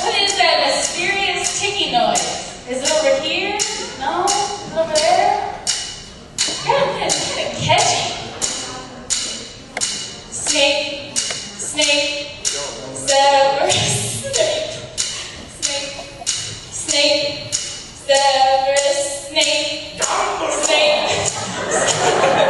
What is that mysterious ticking noise? Is it over here? No? Is it over there? It's kind of catchy. Snake, snake, sever, snake, snake, snake, sever, snake, snake.